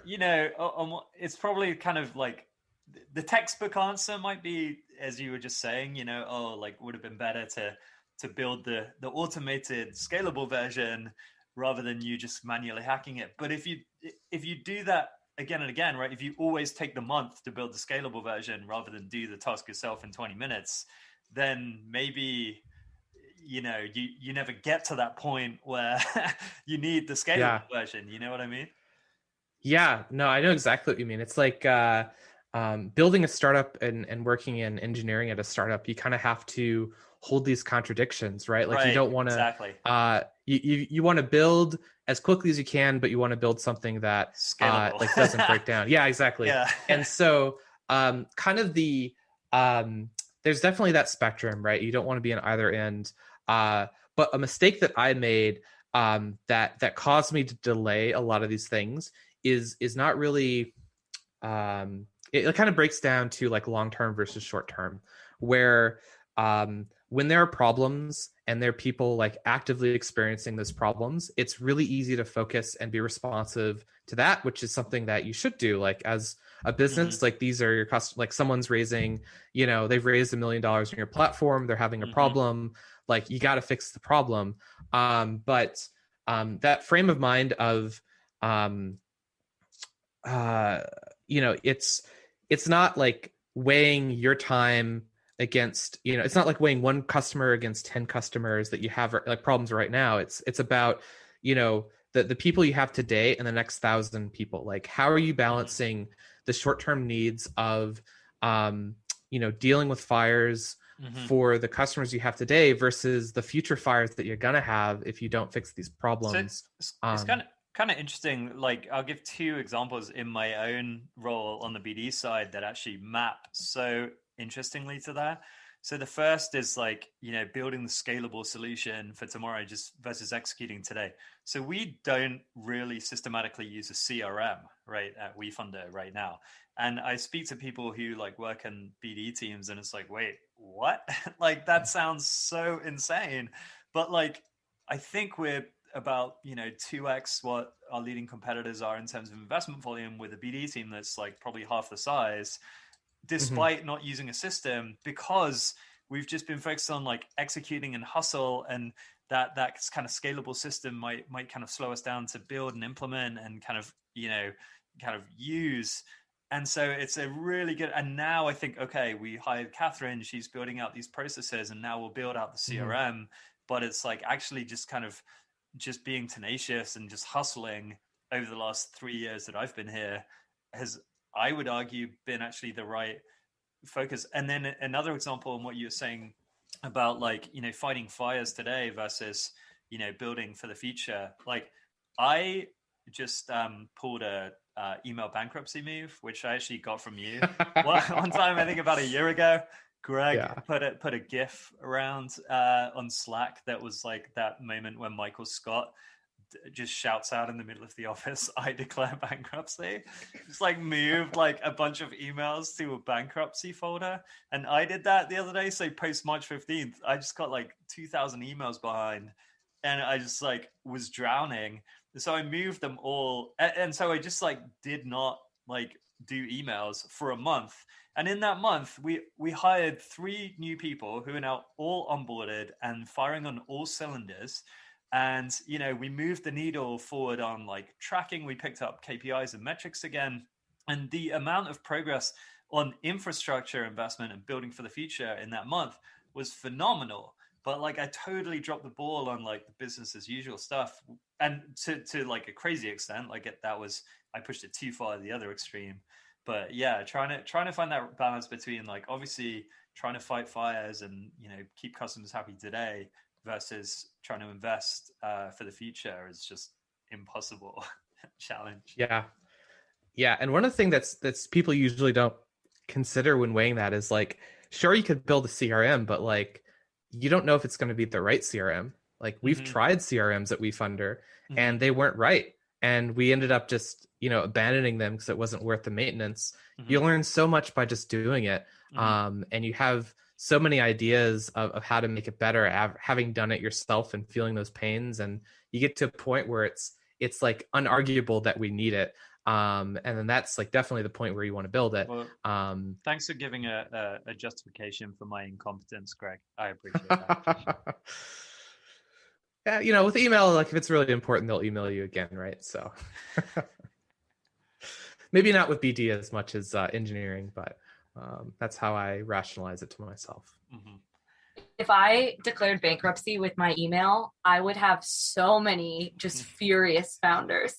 it's probably kind of like the textbook answer might be, as you were just saying, would have been better to to build the automated scalable version rather than you just manually hacking it. But if you do that again and again, right, if you always take the month to build the scalable version rather than do the task yourself in 20 minutes, then maybe you never get to that point where you need the scalable version. You know what I mean? Yeah, no, I know exactly what you mean. It's like building a startup and working in engineering at a startup. You kind of have to hold these contradictions, right? Like you don't want to exactly. You want to build as quickly as you can, but you want to build something that scalable, like doesn't break down. Yeah, exactly. Yeah. And so kind of there's definitely that spectrum, right? You don't want to be on either end. But a mistake that I made that caused me to delay a lot of these things is not really it kind of breaks down to like long-term versus short-term, where when there are problems and there are people like actively experiencing those problems, it's really easy to focus and be responsive to that, which is something that you should do. Like as a business, like these are your customers, like someone's raising, they've raised $1 million on your platform, they're having a problem, like you got to fix the problem. But that frame of mind of, it's not like weighing your time against, it's not like weighing one customer against 10 customers that you have like problems right now. It's about, the people you have today and the next 1,000 people. Like, how are you balancing the short-term needs of, dealing with fires for the customers you have today versus the future fires that you're gonna have if you don't fix these problems? So it's kind of interesting. Like, I'll give 2 examples in my own role on the BD side that actually map so interestingly to that. So the first is like, building the scalable solution for tomorrow just versus executing today. So we don't really systematically use a CRM, right, at Wefunder right now. And I speak to people who like work in BD teams and it's like, wait, what? Like, that sounds so insane. But like, I think we're about 2x what our leading competitors are in terms of investment volume with a BD team that's like probably half the size, despite not using a system, because we've just been focused on like executing and hustle, and that kind of scalable system might kind of slow us down to build and implement and kind of use. And so it's a really good, and now I think, okay, we hired Catherine, she's building out these processes, and now we'll build out the CRM. But it's like actually just kind of just being tenacious and just hustling over the last 3 years that I've been here has, I would argue, been actually the right focus. And then another example on what you were saying about like, fighting fires today versus, building for the future. Like, I just pulled a email bankruptcy move, which I actually got from you one time, I think about a year ago. Greg put a GIF around on Slack that was like that moment when Michael Scott just shouts out in the middle of the office, "I declare bankruptcy." Just like moved like a bunch of emails to a bankruptcy folder. And I did that the other day. So post March 15th, I just got like 2,000 emails behind and I just like was drowning. So I moved them all. And so I just like did not like do emails for a month. And in that month, we hired 3 new people who are now all onboarded and firing on all cylinders. And, we moved the needle forward on like tracking. We picked up KPIs and metrics again. And the amount of progress on infrastructure investment and building for the future in that month was phenomenal. But like, I totally dropped the ball on like the business as usual stuff. And to like a crazy extent, like I pushed it too far to the other extreme. But yeah, trying to find that balance between like obviously trying to fight fires and keep customers happy today versus trying to invest for the future is just impossible challenge. Yeah, and one of the things that's people usually don't consider when weighing that is like, sure, you could build a CRM, but like you don't know if it's going to be the right CRM. Like we've tried CRMs at Wefunder and they weren't right. And we ended up just, abandoning them because it wasn't worth the maintenance. You learn so much by just doing it. And you have so many ideas of how to make it better, having done it yourself and feeling those pains. And you get to a point where it's like unarguable that we need it. And then that's like definitely the point where you want to build it. Well, Um, thanks for giving a justification for my incompetence, Greg. I appreciate that. yeah, you know, with email, like if it's really important, they'll email you again, right? So maybe not with BD as much as engineering, but that's how I rationalize it to myself. Mm-hmm. If I declared bankruptcy with my email, I would have so many just furious founders.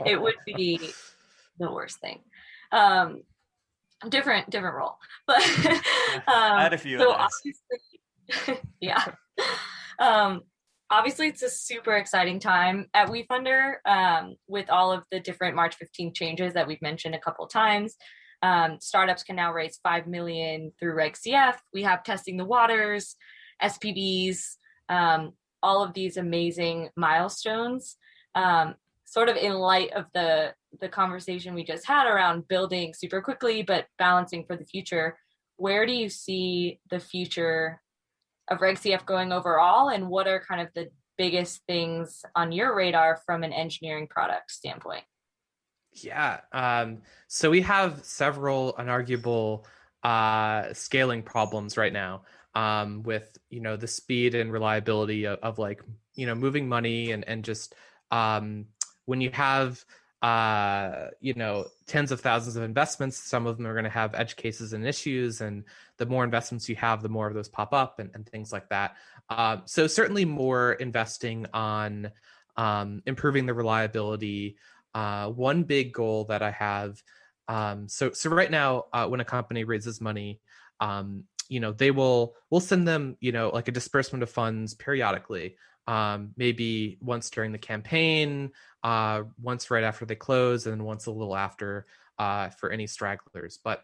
It would be the worst thing. Different role, but I had a few so of those. obviously, yeah. Obviously, it's a super exciting time at WeFunder with all of the different March 15th changes that we've mentioned a couple of times. Startups can now raise 5 million through Reg CF. We have testing the waters, SPVs, all of these amazing milestones. Sort of in light of the conversation we just had around building super quickly, but balancing for the future, where do you see the future of Reg CF going overall? And what are kind of the biggest things on your radar from an engineering product standpoint? Yeah. So we have several unarguable scaling problems right now with, you know, the speed and reliability of like, you know, moving money and just when you have, you know, tens of thousands of investments, some of them are going to have edge cases and issues. And the more investments you have, the more of those pop up and things like that. So certainly more investing on improving the reliability. One big goal that I have, so right now, when a company raises money, you know, we'll send them, you know, like a disbursement of funds periodically, maybe once during the campaign, once right after they close, and then once a little after for any stragglers. But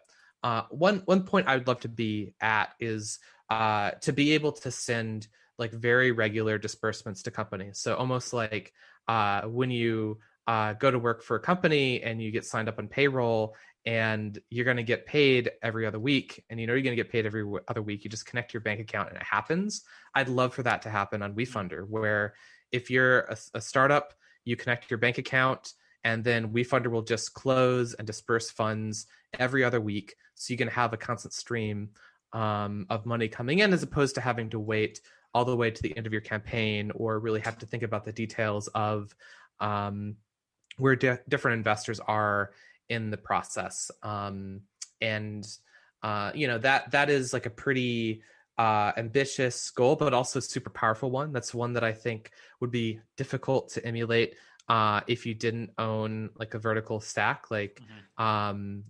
one point I would love to be at is to be able to send like very regular disbursements to companies. So almost like when you go to work for a company and you get signed up on payroll and you're going to get paid every other week, and you know you're going to get paid every other week, you just connect your bank account and it happens. I'd love for that to happen on WeFunder, where if you're a startup, you connect your bank account and then WeFunder will just close and disperse funds every other week. So you can have a constant stream of money coming in, as opposed to having to wait all the way to the end of your campaign or really have to think about the details of where different investors are in the process. And you know, that is like a pretty ambitious goal, but also super powerful one. That's one that I think would be difficult to emulate if you didn't own like a vertical stack. Like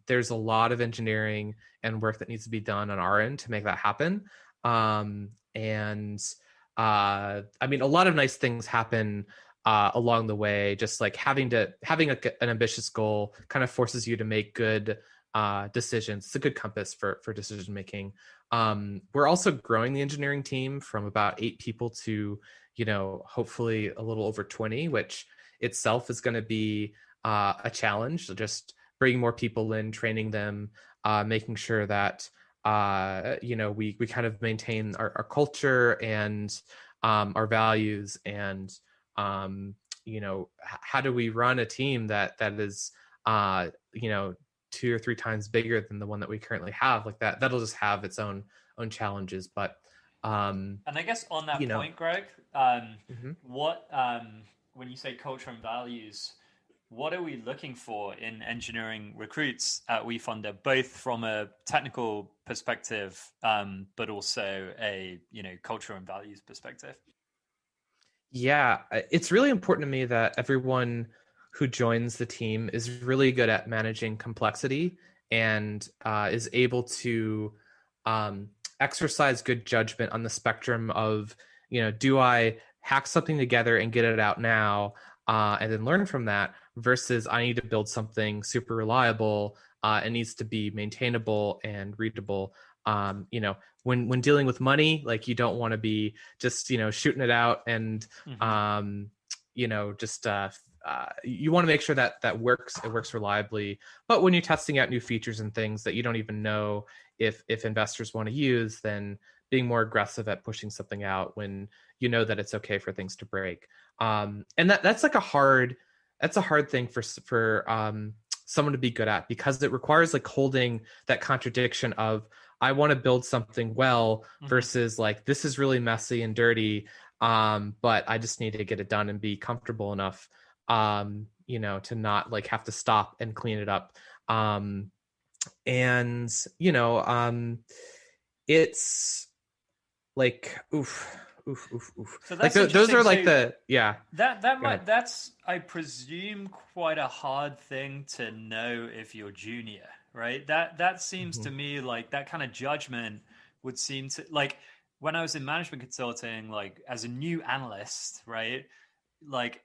there's a lot of engineering and work that needs to be done on our end to make that happen. And I mean, a lot of nice things happen along the way. Just like having an ambitious goal kind of forces you to make good decisions. It's a good compass for decision making. We're also growing the engineering team from about 8 people to, you know, hopefully a little over 20, which itself is going to be a challenge. So just bringing more people in, training them, making sure that you know, we kind of maintain our culture and our values, and you know, how do we run a team that is you know, 2 or 3 times bigger than the one that we currently have? Like that'll just have its own challenges. But and I guess on that point, Greg, what when you say culture and values, what are we looking for in engineering recruits at WeFunder, both from a technical perspective, but also a, you know, culture and values perspective? Yeah, it's really important to me that everyone who joins the team is really good at managing complexity and is able to exercise good judgment on the spectrum of, you know, do I hack something together and get it out now and then learn from that, versus I need to build something super reliable and needs to be maintainable and readable. You know, when dealing with money, like you don't want to be just, you know, shooting it out and you know, just you want to make sure that it works reliably. But when you're testing out new features and things that you don't even know if investors want to use, then being more aggressive at pushing something out when you know that it's okay for things to break. And that's like a hard that's a hard thing for someone to be good at, because it requires like holding that contradiction of, I want to build something well versus like, this is really messy and dirty, but I just need to get it done and be comfortable enough, to not like have to stop and clean it up. And it's like, oof. So Like that's those are like so that's I presume, quite a hard thing to know if you're junior, right? That seems to me like that kind of judgment would seem to, like, when I was in management consulting, like as a new analyst, right? Like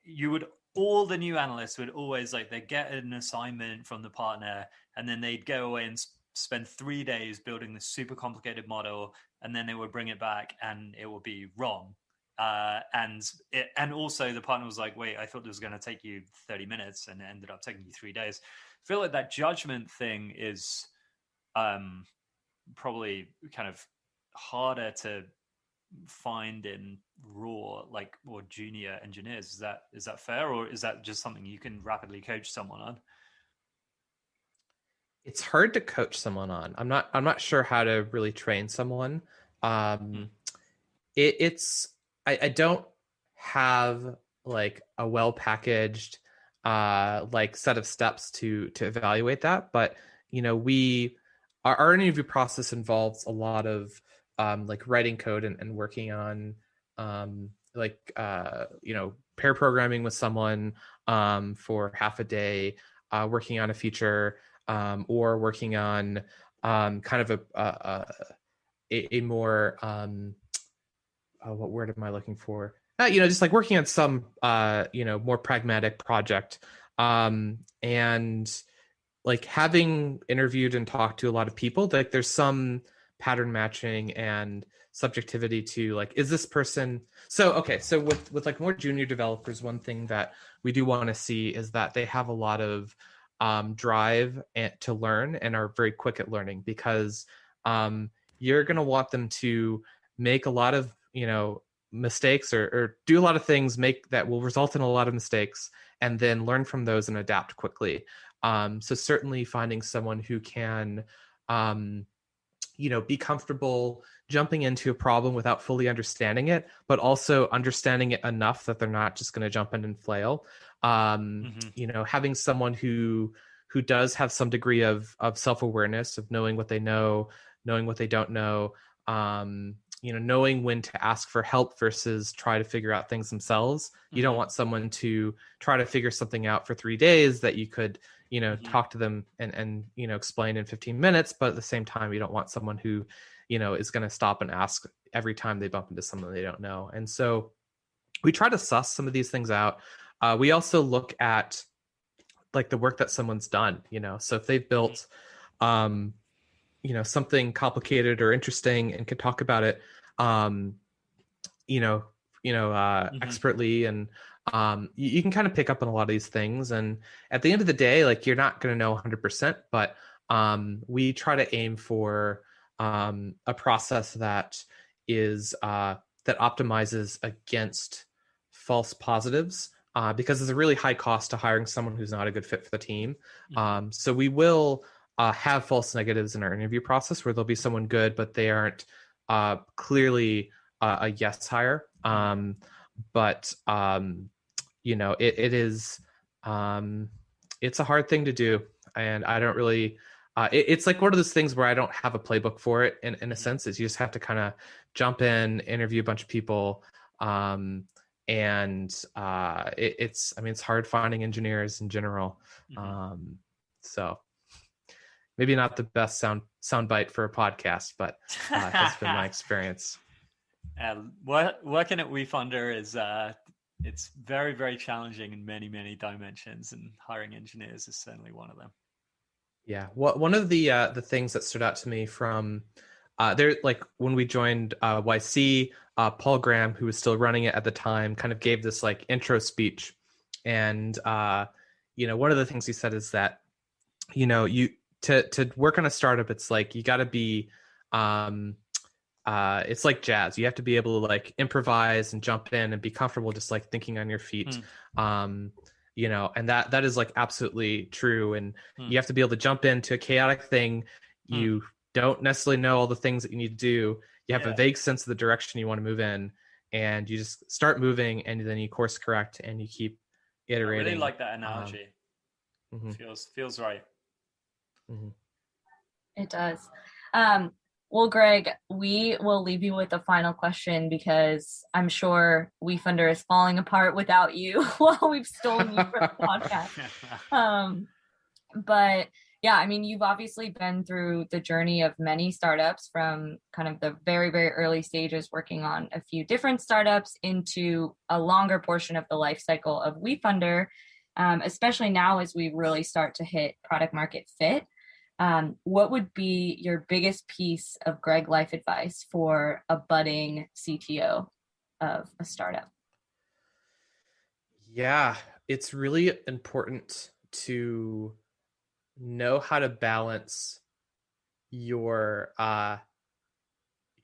all the new analysts would always, like, they get an assignment from the partner and then they'd go away and spend 3 days building this super complicated model, and then they would bring it back and it would be wrong. And also the partner was like, wait, I thought this was going to take you 30 minutes and it ended up taking you 3 days. I feel like that judgment thing is probably kind of harder to find in raw, like, or junior engineers. Is that fair, or is that just something you can rapidly coach someone on? It's hard to coach someone on. I'm not sure how to really train someone. I don't have like a well packaged like set of steps to evaluate that, but our interview process involves a lot of like writing code and working on pair programming with someone for half a day, working on a feature, or working on kind of a more what word am I looking for? Just like working on some more pragmatic project, and like having interviewed and talked to a lot of people, like there's some pattern matching and subjectivity to, like, is this person so with like more junior developers, one thing that we do want to see is that they have a lot of drive to learn and are very quick at learning, because you're going to want them to make a lot of mistakes or do a lot of things that will result in a lot of mistakes, and then learn from those and adapt quickly. So certainly finding someone who can be comfortable jumping into a problem without fully understanding it, but also understanding it enough that they're not just going to jump in and flail. Having someone who does have some degree of self-awareness, of knowing what they know, knowing what they don't know, knowing when to ask for help versus try to figure out things themselves. You don't want someone to try to figure something out for 3 days that you could, talk to them and explain in 15 minutes. But at the same time, you don't want someone who, is going to stop and ask every time they bump into something they don't know. And so we try to suss some of these things out. We also look at like the work that someone's done, so if they've built, something complicated or interesting and can talk about it, expertly, and you can kind of pick up on a lot of these things. And at the end of the day, like, you're not going to know 100%, but we try to aim for a process that is that optimizes against false positives, because there's a really high cost to hiring someone who's not a good fit for the team. So we will have false negatives in our interview process, where there'll be someone good, but they aren't clearly a yes hire. But it is it's a hard thing to do, and I don't really it's like one of those things where I don't have a playbook for it. In a sense, is you just have to kind of jump in, interview a bunch of people, and it's hard finding engineers in general. So maybe not the best soundbite for a podcast, but it has been my experience. Working at Wefunder is it's very, very challenging in many, many dimensions, and hiring engineers is certainly one of them. Yeah, one of the things that stood out to me from there, like when we joined YC, Paul Graham, who was still running it at the time, kind of gave this like intro speech, and one of the things he said is that you to work on a startup, it's like you got to be it's like jazz. You have to be able to like improvise and jump in and be comfortable just like thinking on your feet. and that is like absolutely true. And you have to be able to jump into a chaotic thing. You don't necessarily know all the things that you need to do. You have a vague sense of the direction you want to move in, and you just start moving, and then you course correct and you keep iterating. I really like that analogy. Feels right. It does. Well, Greg, we will leave you with a final question because I'm sure Wefunder is falling apart without you while we've stolen you from the podcast. But yeah, I mean, you've obviously been through the journey of many startups from kind of the very, very early stages, working on a few different startups into a longer portion of the life cycle of Wefunder, especially now as we really start to hit product market fit. What would be your biggest piece of Greg life advice for a budding CTO of a startup? Yeah, it's really important to know how to balance your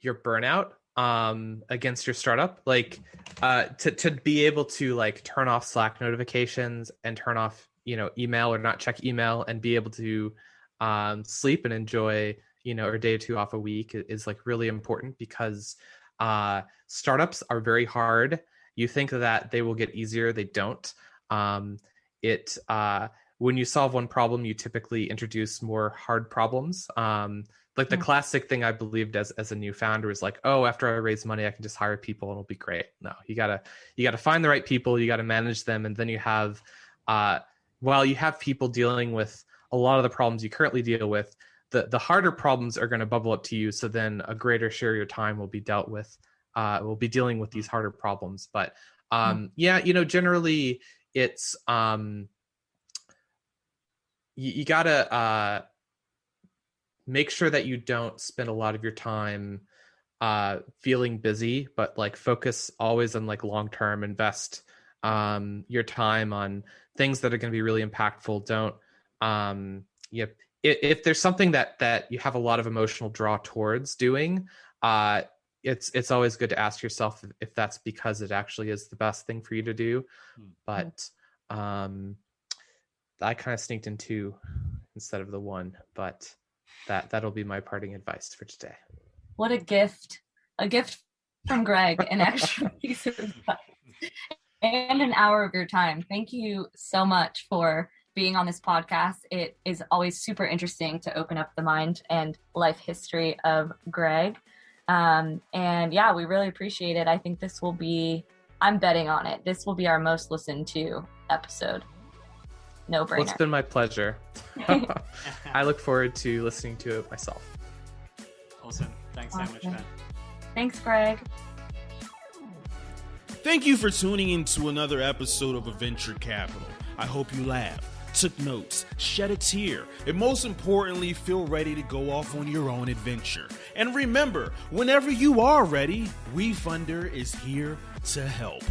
burnout against your startup, like to be able to like turn off Slack notifications and turn off email or not check email, and be able to sleep and enjoy a day or two off a week is like really important, because startups are very hard. You think that they will get easier, they don't. When you solve one problem, you typically introduce more hard problems. Like the classic thing I believed as a new founder is like, oh, after I raise money, I can just hire people and it'll be great. No, you gotta find the right people, you gotta manage them, and then you have while you have people dealing with a lot of the problems you currently deal with, the harder problems are going to bubble up to you. So then a greater share of your time will be dealt with, will be dealing with these harder problems. But generally it's, you gotta make sure that you don't spend a lot of your time feeling busy, but like focus always on like long-term, invest your time on things that are going to be really impactful. Don't, if there's something that you have a lot of emotional draw towards doing, it's always good to ask yourself if that's because it actually is the best thing for you to do. But I kind of sneaked in 2 instead of the 1, but that'll be my parting advice for today. What a gift from Greg, an extra piece of advice and an hour of your time. Thank you so much for being on this podcast. It is always super interesting to open up the mind and life history of Greg. And yeah, we really appreciate it. I think this will be, I'm betting on it, this will be our most listened to episode. No brainer. Well, it's been my pleasure. I look forward to listening to it myself. Awesome. Thanks so much, man. Thanks, Greg. Thank you for tuning into another episode of Adventure Capital. I hope you laughed, took notes, shed a tear, and most importantly, feel ready to go off on your own adventure. And remember, whenever you are ready, Wefunder is here to help.